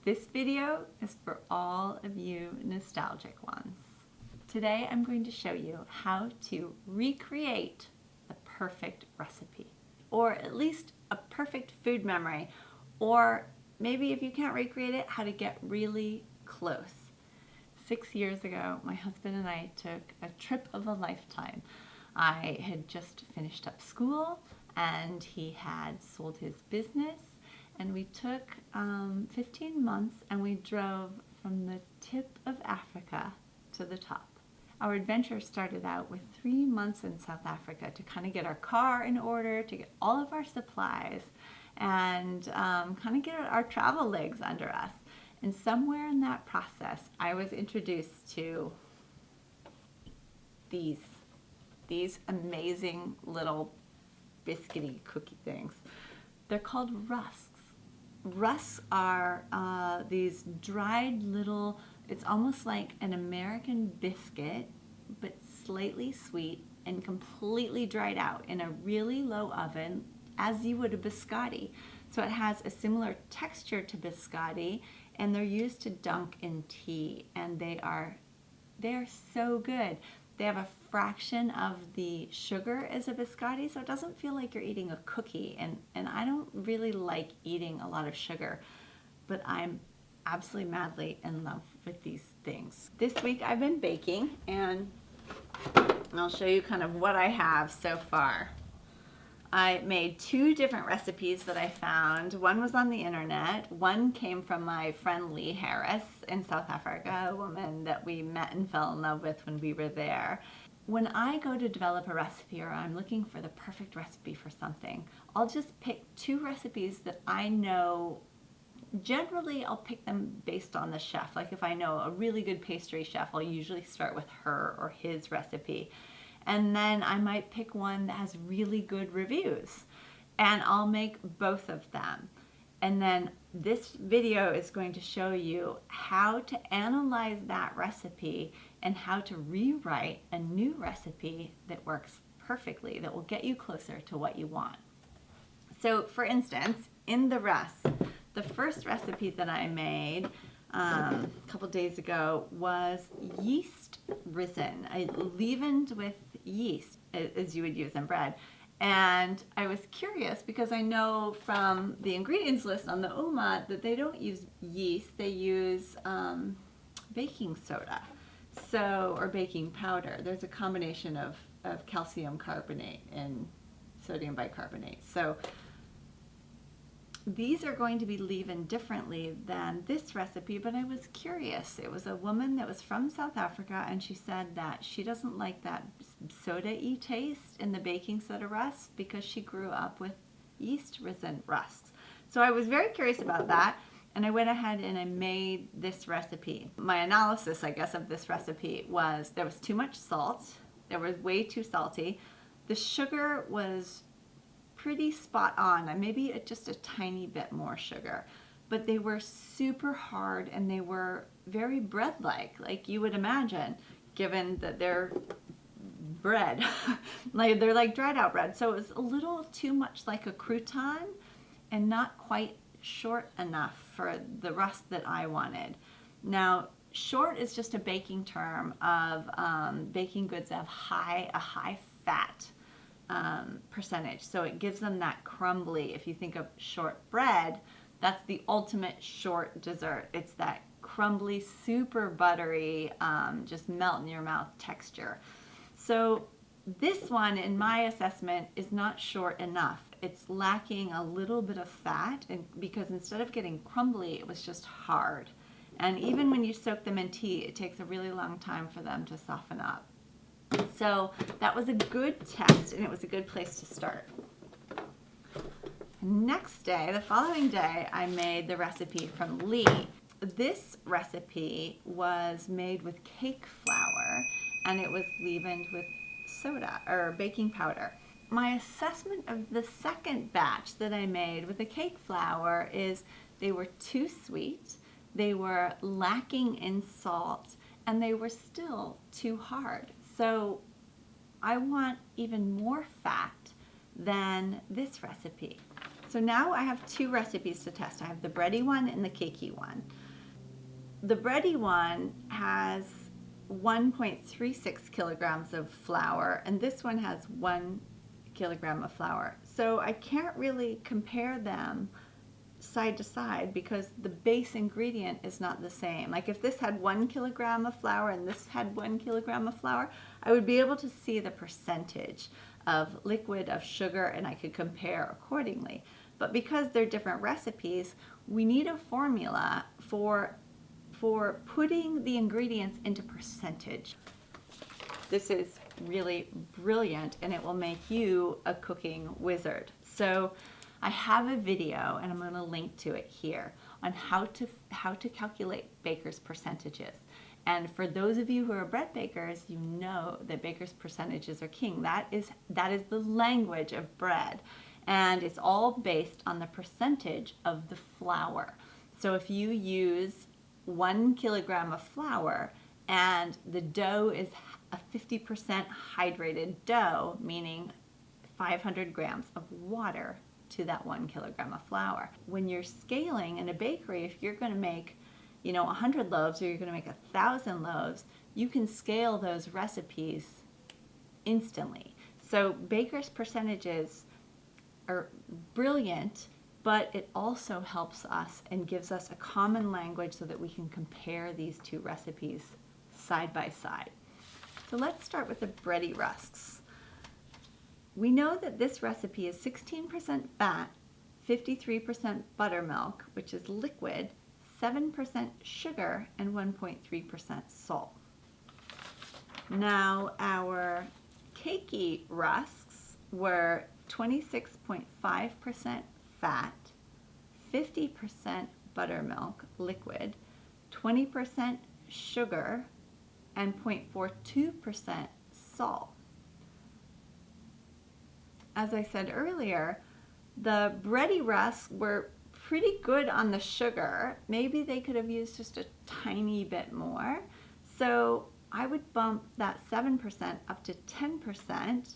This video is for all of you nostalgic ones. Today I'm going to show you how to recreate the perfect recipe, or at least a perfect food memory, or maybe if you can't recreate it, how to get really close. 6 years ago, my husband and I took a trip of a lifetime. I had just finished up school and he had sold his business, and we took 15 months and we drove from the tip of Africa to the top. Our adventure started out with 3 months in South Africa to kind of get our car in order, to get all of our supplies, and kind of get our travel legs under us. And somewhere in that process, I was introduced to these amazing little biscuity cookie things. They're called rusks. Rusks are these dried little, it's almost like an American biscuit, but slightly sweet and completely dried out in a really low oven, as you would a biscotti. So it has a similar texture to biscotti, and they're used to dunk in tea, and they're so good. They have a fraction of the sugar as a biscotti, so it doesn't feel like you're eating a cookie, and I don't really like eating a lot of sugar, but I'm absolutely madly in love with these things. This week I've been baking, and I'll show you kind of what I have so far. I made 2 different recipes that I found. One was on the internet. One came from my friend Lee Harris in South Africa, a woman that we met and fell in love with when we were there. When I go to develop a recipe, or I'm looking for the perfect recipe for something, I'll just pick 2 recipes that I know. Generally, I'll pick them based on the chef. Like if I know a really good pastry chef, I'll usually start with her or his recipe. And then I might pick one that has really good reviews, and I'll make both of them. And then this video is going to show you how to analyze that recipe and how to rewrite a new recipe that works perfectly, that will get you closer to what you want. So for instance, in the RUSKS, the first recipe that I made a couple days ago was yeast risen. I leavened with yeast, as you would use in bread. And I was curious because I know from the ingredients list on the UMA that they don't use yeast, they use baking soda, or baking powder. There's a combination of calcium carbonate and sodium bicarbonate. So these are going to be leavened differently than this recipe, but I was curious. It was a woman that was from South Africa, and she said that she doesn't like that soda-y taste in the baking soda rusks because she grew up with yeast-risen rusks. So I was very curious about that, and I went ahead and I made this recipe. My analysis, I guess, of this recipe was there was too much salt. There was way too salty. The sugar was pretty spot on, and maybe just a tiny bit more sugar, but they were super hard and they were very bread-like you would imagine, given that they're bread. They're like dried out bread, so it was a little too much like a crouton and not quite short enough for the rust that I wanted. Now, short is just a baking term of baking goods that have a high fat percentage, so it gives them that crumbly. If you think of short bread, that's the ultimate short dessert. It's that crumbly, super buttery, just melt in your mouth texture. So this one, in my assessment, is not short enough. It's lacking a little bit of fat, and because instead of getting crumbly, it was just hard. And even when you soak them in tea, it takes a really long time for them to soften up. So that was a good test, and it was a good place to start. Next day, the following day, I made the recipe from Lee. This recipe was made with cake flour, and it was leavened with soda or baking powder. My assessment of the second batch that I made with the cake flour is they were too sweet, they were lacking in salt, and they were still too hard. So I want even more fat than this recipe. So now I have two recipes to test. I have the bready one and the cakey one. The bready one has 1.36 kilograms of flour, and this one has 1 kilogram of flour. So I can't really compare them side to side because the base ingredient is not the same. Like if this had 1 kilogram of flour and this had 1 kilogram of flour, I would be able to see the percentage of liquid, of sugar, and I could compare accordingly. But because they're different recipes, we need a formula for putting the ingredients into percentage. This is really brilliant and it will make you a cooking wizard. So I have a video, and I'm going to link to it here, on how to calculate baker's percentages. And for those of you who are bread bakers, you know that baker's percentages are king. That is the language of bread, and it's all based on the percentage of the flour. So if you use 1 kilogram of flour and the dough is a 50% hydrated dough, meaning 500 grams of water to that 1 kilogram of flour. When you're scaling in a bakery, if you're going to make 100 loaves or you're going to make 1,000 loaves, you can scale those recipes instantly. So baker's percentages are brilliant, but it also helps us and gives us a common language so that we can compare these two recipes side by side. So let's start with the bready rusks. We know that this recipe is 16% fat, 53% buttermilk, which is liquid, 7% sugar, and 1.3% salt. Now our cakey rusks were 26.5% fat, 50% buttermilk, liquid, 20% sugar, and 0.42% salt. As I said earlier, the bready rusks were pretty good on the sugar. Maybe they could have used just a tiny bit more. So I would bump that 7% up to 10%,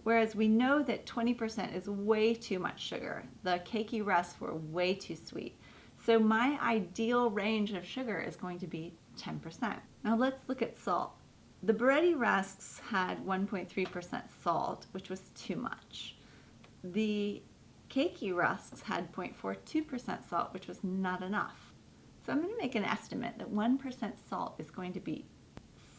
whereas we know that 20% is way too much sugar. The cakey rusks were way too sweet. So my ideal range of sugar is going to be 10%. Now let's look at salt. The bready rusks had 1.3% salt, which was too much. The cakey rusks had 0.42% salt, which was not enough. So I'm going to make an estimate that 1% salt is going to be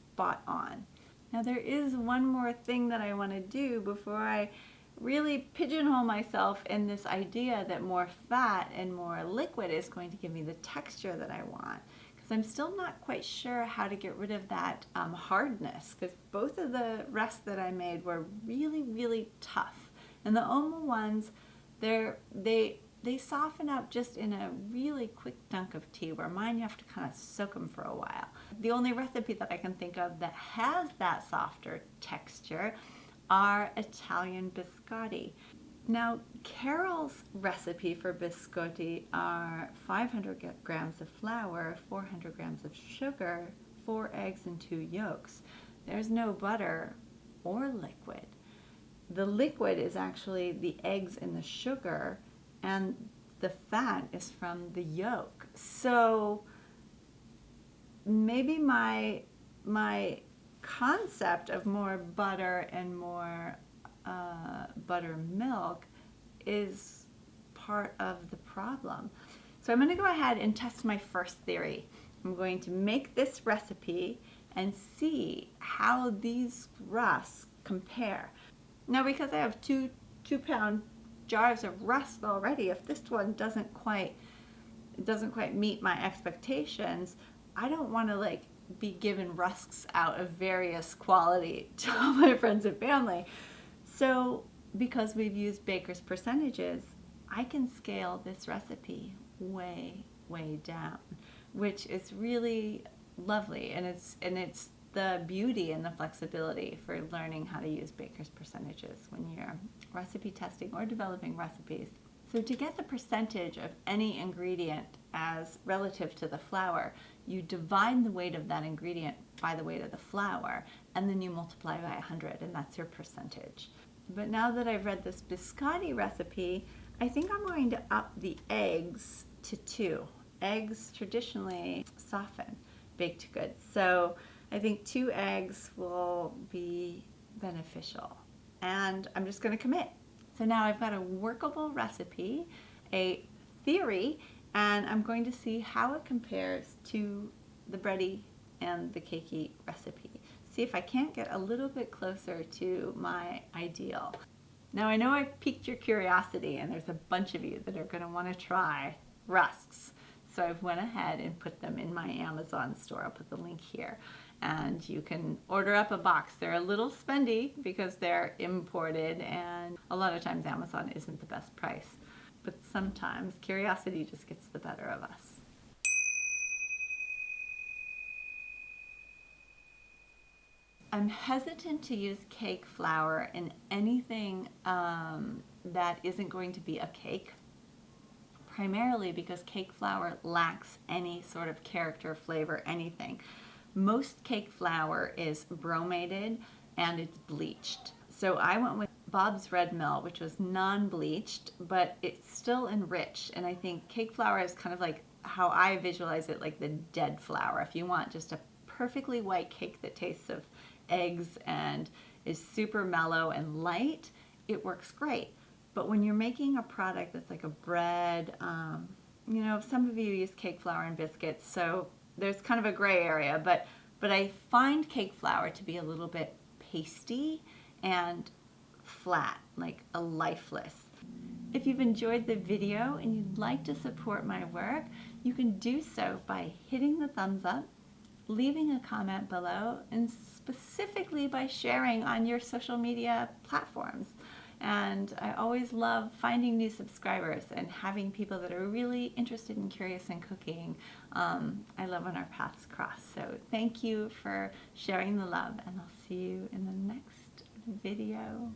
spot on. Now there is one more thing that I want to do before I really pigeonhole myself in this idea that more fat and more liquid is going to give me the texture that I want. I'm still not quite sure how to get rid of that hardness, because both of the rusks that I made were really, really tough. And the Oma ones, they soften up just in a really quick dunk of tea, where mine you have to kind of soak them for a while. The only recipe that I can think of that has that softer texture are Italian biscotti. Now, Carol's recipe for biscotti are 500 grams of flour, 400 grams of sugar, 4 eggs, and 2 yolks. There's no butter or liquid. The liquid is actually the eggs and the sugar, and the fat is from the yolk. So maybe my concept of more butter and more buttermilk is part of the problem. So I'm going to go ahead and test my first theory. I'm going to make this recipe and see how these rusks compare. Now, because I have two pound jars of rusk already, if this one doesn't quite meet my expectations, I don't want to be given rusks out of various quality to all my friends and family. So because we've used baker's percentages, I can scale this recipe way, way down, which is really lovely, and it's the beauty and the flexibility for learning how to use baker's percentages when you're recipe testing or developing recipes. So to get the percentage of any ingredient as relative to the flour, you divide the weight of that ingredient by the weight of the flour, and then you multiply by 100, and that's your percentage. But now that I've read this biscotti recipe, I think I'm going to up the eggs to 2. Eggs traditionally soften baked goods, so I think 2 eggs will be beneficial. And I'm just going to commit. So now I've got a workable recipe, a theory, and I'm going to see how it compares to the bready and the cakey recipe. See if I can't get a little bit closer to my ideal. Now I know I've piqued your curiosity, and there's a bunch of you that are going to want to try rusks. So I've went ahead and put them in my Amazon store. I'll put the link here. And you can order up a box. They're a little spendy because they're imported, and a lot of times Amazon isn't the best price. But sometimes curiosity just gets the better of us. I'm hesitant to use cake flour in anything that isn't going to be a cake, primarily because cake flour lacks any sort of character, flavor, anything. Most cake flour is bromated and it's bleached. So I went with Bob's Red Mill, which was non-bleached, but it's still enriched. And I think cake flour is kind of like how I visualize it, like the dead flour. If you want just a perfectly white cake that tastes of eggs and is super mellow and light, it works great. But when you're making a product that's like a bread, you know, some of you use cake flour and biscuits, so there's kind of a gray area, but I find cake flour to be a little bit pasty and flat, like a lifeless. If you've enjoyed the video and you'd like to support my work, you can do so by hitting the thumbs up, leaving a comment below, and specifically by sharing on your social media platforms. And I always love finding new subscribers and having people that are really interested and curious in cooking. I love when our paths cross. So thank you for sharing the love, and I'll see you in the next video.